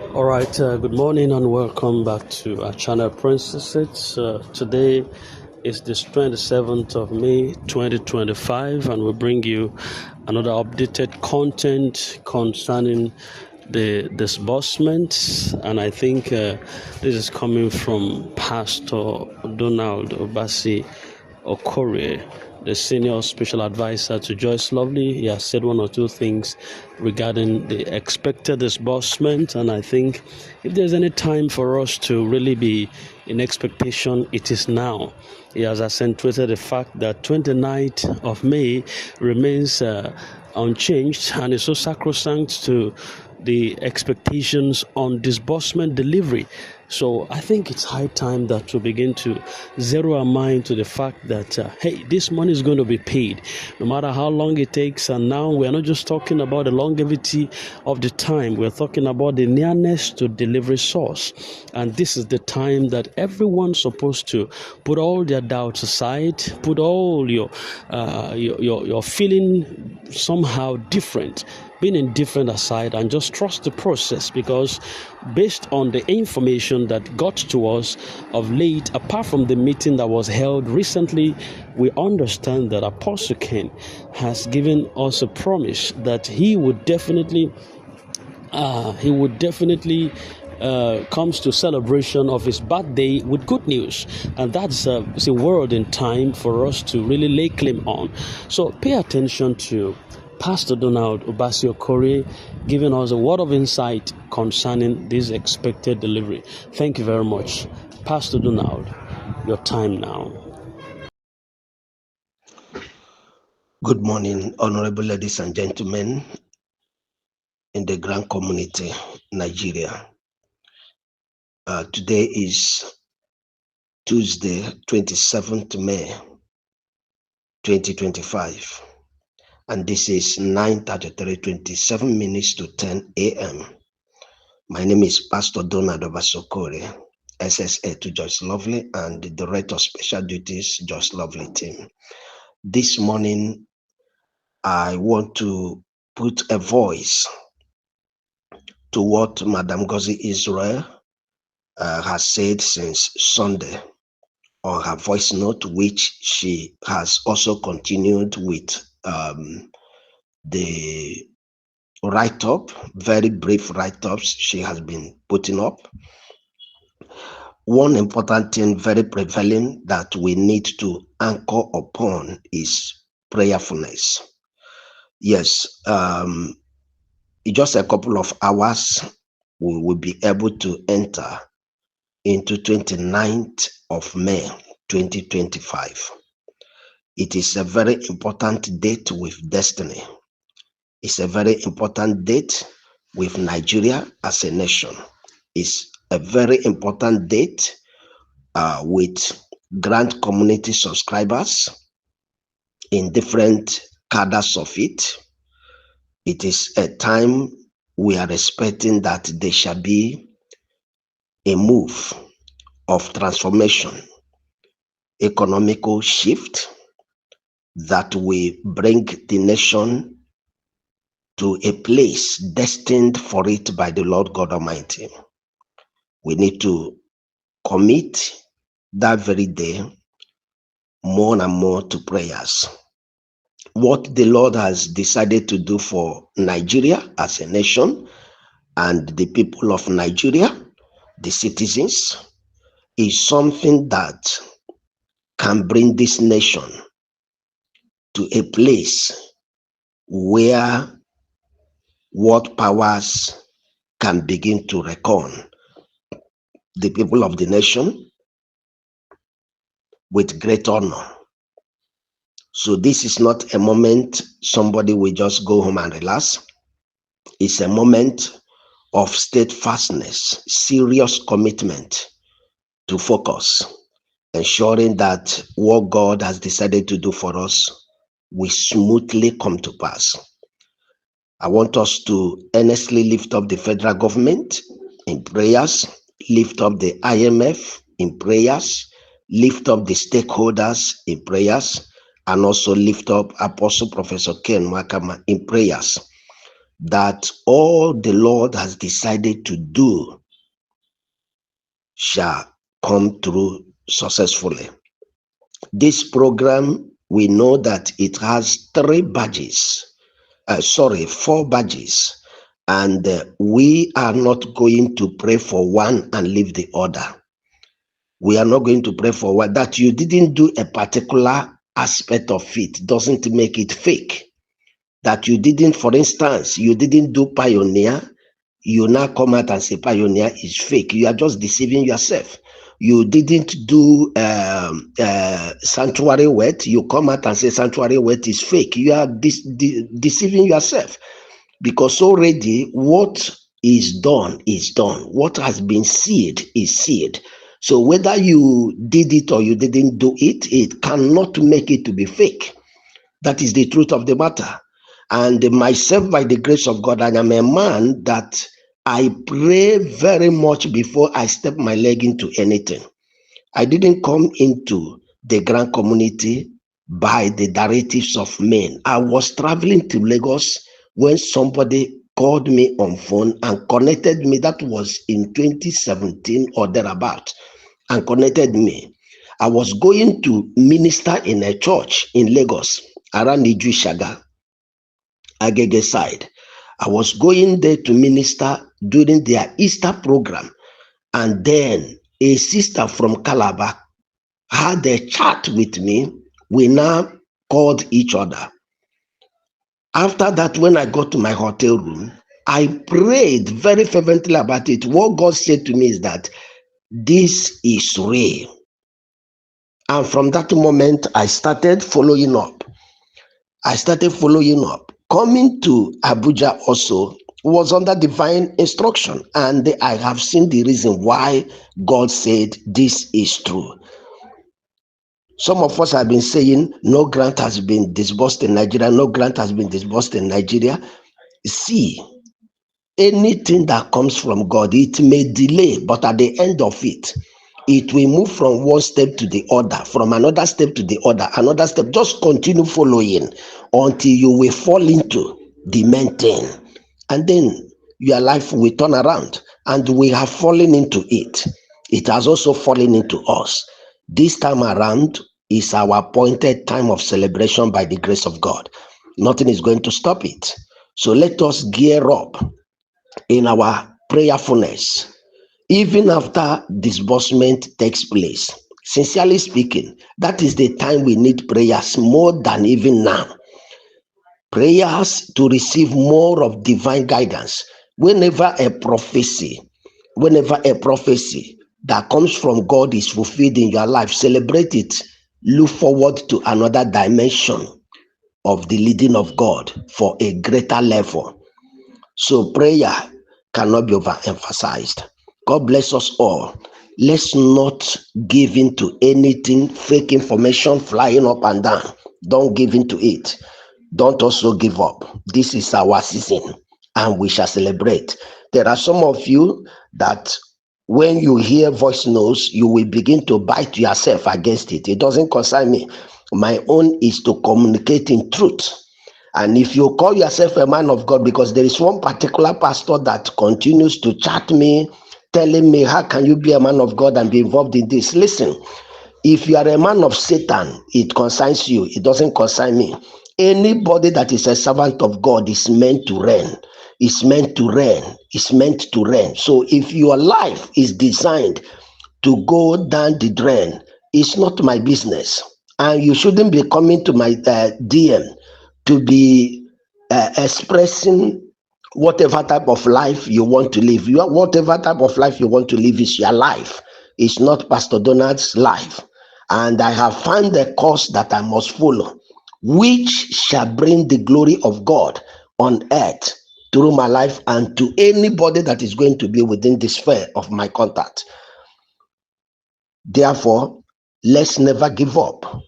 All right, good morning and welcome back to our channel, Princesses. Today is the 27th of May 2025, and we bring you another updated content concerning the disbursements. And I think this is coming from Pastor Donald Obasi Okorie, the senior special advisor to Joyce Lovely. He has said one or two things regarding the expected disbursement, and I think if there's any time for us to really be in expectation, it is now. He has accentuated the fact that 29th of May remains unchanged and is so sacrosanct to the expectations on disbursement delivery. So I think it's high time that we begin to zero our mind to the fact that, hey, this money is going to be paid, no matter how long it takes. And now we're not just talking about the longevity of the time, we're talking about the nearness to delivery source. And this is the time that everyone's supposed to put all their doubts aside, put all your feeling somehow different, being indifferent aside, and just trust the process, because based on the information that got to us of late, apart from the meeting that was held recently, we understand that Apostle Ken has given us a promise that he would definitely comes to celebration of his birthday with good news, and that's it's a word in time for us to really lay claim on. So pay attention to Pastor Donald Obasi Okorie giving us a word of insight concerning this expected delivery. Thank you very much, Pastor Donald. Your time now. Good morning, honorable ladies and gentlemen in the grand community, Nigeria. Today is Tuesday, 27th May, 2025, and this is 9:33, 27 minutes to 10 a.m. My name is Pastor Donado Basokore, SSA to Joyce Lovely, and the Director of Special Duties, Joyce Lovely team. This morning, I want to put a voice to what Madam Gozi Israel has said since Sunday on her voice note, which she has also continued with the write-up, very brief write-ups she has been putting up. One important thing, very prevalent, that we need to anchor upon is prayerfulness. Yes, in just a couple of hours, we will be able to enter into 29th of May 2025. It is a very important date with destiny. It's a very important date with Nigeria as a nation. It's a very important date with grand community subscribers in different cadres of it. It is a time we are expecting that there shall be a move of transformation, economical shift that will bring the nation to a place destined for it by the Lord God Almighty. We need to commit that very day more and more to prayers. What the Lord has decided to do for Nigeria as a nation and the people of Nigeria, the citizens, is something that can bring this nation to a place where world powers can begin to reckon the people of the nation with great honor. So this is not a moment somebody will just go home and relax. It's a moment of steadfastness, serious commitment to focus, ensuring that what God has decided to do for us will smoothly come to pass. I want us to earnestly lift up the federal government in prayers, lift up the IMF in prayers, lift up the stakeholders in prayers, and also lift up Apostle Professor Ken Wakama in prayers. that all the Lord has decided to do shall come through successfully. This program, we know that it has 4 badges, and we are not going to pray for one and leave the other. We are not going to pray for one. That you didn't do a particular aspect of it doesn't make it fake. That you didn't, for instance, you didn't do pioneer, you now come out and say pioneer is fake. You are just deceiving yourself. You didn't do sanctuary wet, you come out and say sanctuary wet is fake. You are deceiving yourself, because already what is done is done. What has been sealed is sealed. So whether you did it or you didn't do it, it cannot make it to be fake. That is the truth of the matter. And myself, by the grace of God, I am a man that I pray very much before I step my leg into anything. I didn't come into the grand community by the directives of men. I was traveling to Lagos when somebody called me on phone and connected me. That was in 2017 or thereabout, and connected me. I was going to minister in a church in Lagos around Iju Shaga, Agege side. I was going there to minister during their Easter program, and then a sister from Calabar had a chat with me. We now called each other. After that, when I got to my hotel room, I prayed very fervently about it. What God said to me is that this is real. And from that moment, I started following up. Coming to Abuja also was under divine instruction, and I have seen the reason why God said this is true. Some of us have been saying no grant has been disbursed in Nigeria, no grant has been disbursed in Nigeria. See, anything that comes from God, it may delay, but at the end of it, it will move from one step to the other, from another step to the other, another step. Just continue following until you will fall into the main thing. And then your life will turn around, and we have fallen into it. It has also fallen into us. This time around is our appointed time of celebration by the grace of God. Nothing is going to stop it. So let us gear up in our prayerfulness, even after disbursement takes place. Sincerely speaking, that is the time we need prayers more than even now. Prayers to receive more of divine guidance. Whenever a prophecy that comes from God is fulfilled in your life, celebrate it. Look forward to another dimension of the leading of God for a greater level. So prayer cannot be overemphasized. God bless us all. Let's not give in to anything, fake information flying up and down. Don't give in to it. Don't also give up. This is our season, and we shall celebrate. There are some of you that when you hear voice notes, you will begin to bite yourself against it. It doesn't concern me. My own is to communicate in truth. And if you call yourself a man of God, because there is one particular pastor that continues to chat me, telling me, how can you be a man of God and be involved in this? Listen, if you are a man of Satan, it concerns you. It doesn't concern me. Anybody that is a servant of God is meant to reign. It's meant to reign. It's meant to reign. So if your life is designed to go down the drain, it's not my business. And you shouldn't be coming to my DM to be expressing whatever type of life you want to live. Whatever type of life you want to live is your life. It's not Pastor Donald's life. And I have found the course that I must follow, which shall bring the glory of God on earth through my life and to anybody that is going to be within the sphere of my contact. Therefore, let's never give up.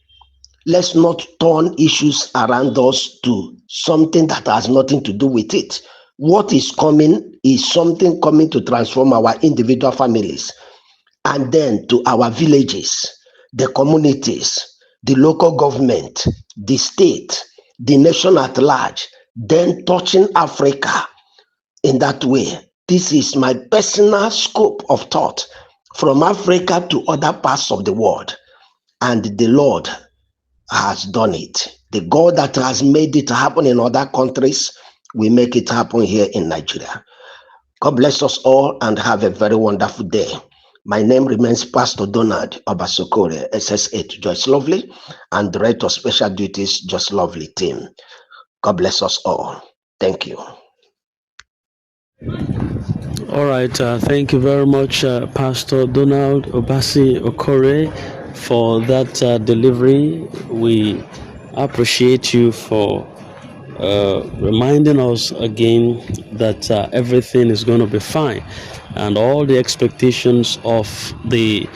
Let's not turn issues around us to something that has nothing to do with it. What is coming is something coming to transform our individual families, and then to our villages, the communities, the local government, the state, the nation at large. then touching Africa in that way. This is my personal scope of thought from Africa to other parts of the world. And the Lord has done it. The God that has made it happen in other countries will make it happen here in Nigeria. God bless us all and have a very wonderful day. My name remains Pastor Donado Obasokore, SS8 Just Lovely, and Director of Special Duties Just Lovely team. God bless us all. Thank you. All right, thank you very much, Pastor Donald Obasi Okore, for that delivery. We appreciate you for reminding us again that everything is going to be fine, and all the expectations of the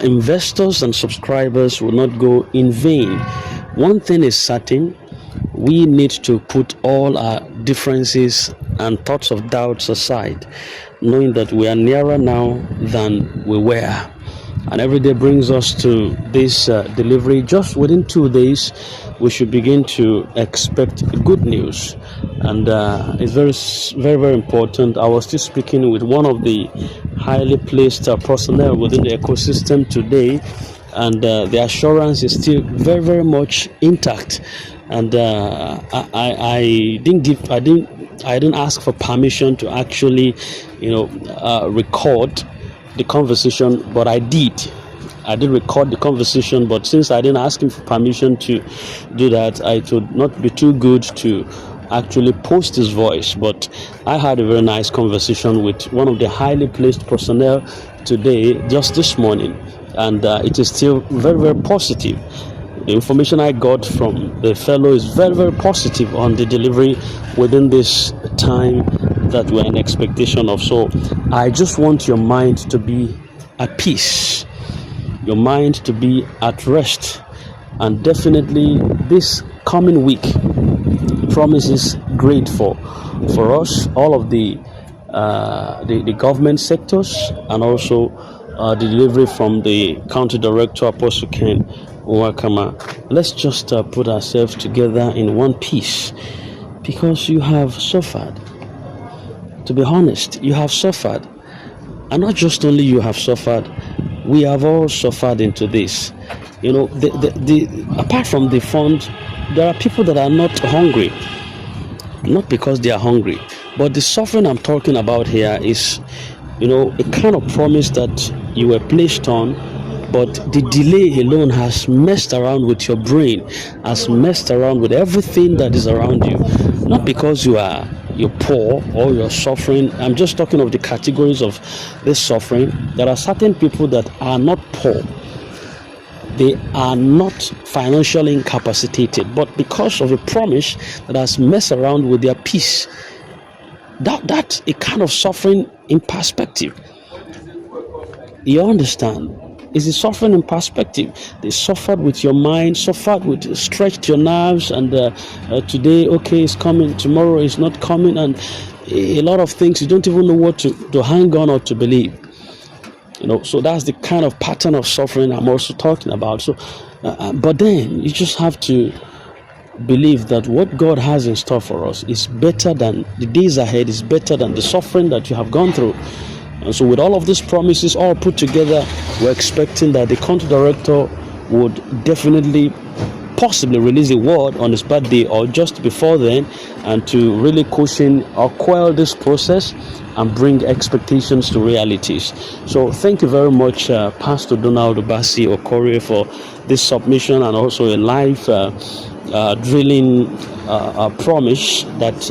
investors and subscribers will not go in vain. One thing is certain: we need to put all our differences and thoughts of doubts aside, knowing that we are nearer now than we were. And every day brings us to this delivery. Just within 2 days, we should begin to expect good news. And it's very important. I was still speaking with one of the highly placed personnel within the ecosystem today, and the assurance is still very much intact. And I didn't ask for permission to actually, record the conversation, but I did. I did record the conversation, but since I didn't ask him for permission to do that, it would not be too good to actually post his voice. But I had a very nice conversation with one of the highly placed personnel today, just this morning, and it is still very positive. The information I got from the fellow is very positive on the delivery within this time that we're in expectation of. So I just want your mind to be at peace, your mind to be at rest, and definitely this coming week promises great for us, all of the government sectors, and also the delivery from the county director, Apostle Ken Wakama. Let's just put ourselves together in one piece, because you have suffered. To be honest, you have suffered. And not just only you have suffered, we have all suffered into this. Apart from the fund, there are people that are not hungry. Not because they are hungry, but the suffering I'm talking about here is, a kind of promise that you were placed on, but the delay alone has messed around with your brain, has messed around with everything that is around you. Not because you're poor or you're suffering. I'm just talking of the categories of this suffering. There are certain people that are not poor. They are not financially incapacitated, but because of a promise that has messed around with their peace, that's a kind of suffering in perspective. You understand? Is the suffering in perspective. They suffered with your mind, suffered with, stretched your nerves, and today, okay, it's coming, tomorrow is not coming, and a lot of things you don't even know what to hang on or to believe. So that's the kind of pattern of suffering I'm also talking about. So, but then you just have to believe that what God has in store for us is better than the days ahead, is better than the suffering that you have gone through. And so with all of these promises all put together, we're expecting that the country director would definitely possibly release a word on his birthday or just before then, and to really cushion or quell this process and bring expectations to realities. So thank you very much, Pastor Donald Obasi Okore, for this submission, and also a live drilling promise that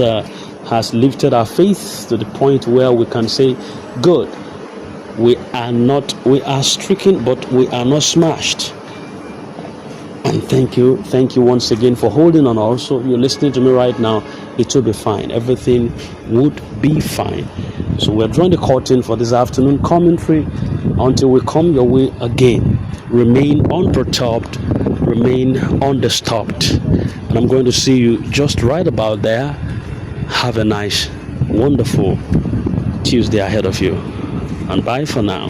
has lifted our faith to the point where we can say, good, we are stricken, but we are not smashed. And thank you once again for holding on. Also, you're listening to me right now. It will be fine. Everything would be fine. So we're drawing the curtain for this afternoon commentary until we come your way again. Remain unperturbed, remain undisturbed, and I'm going to see you just right about there. Have a nice, wonderful Tuesday ahead of you, and bye for now.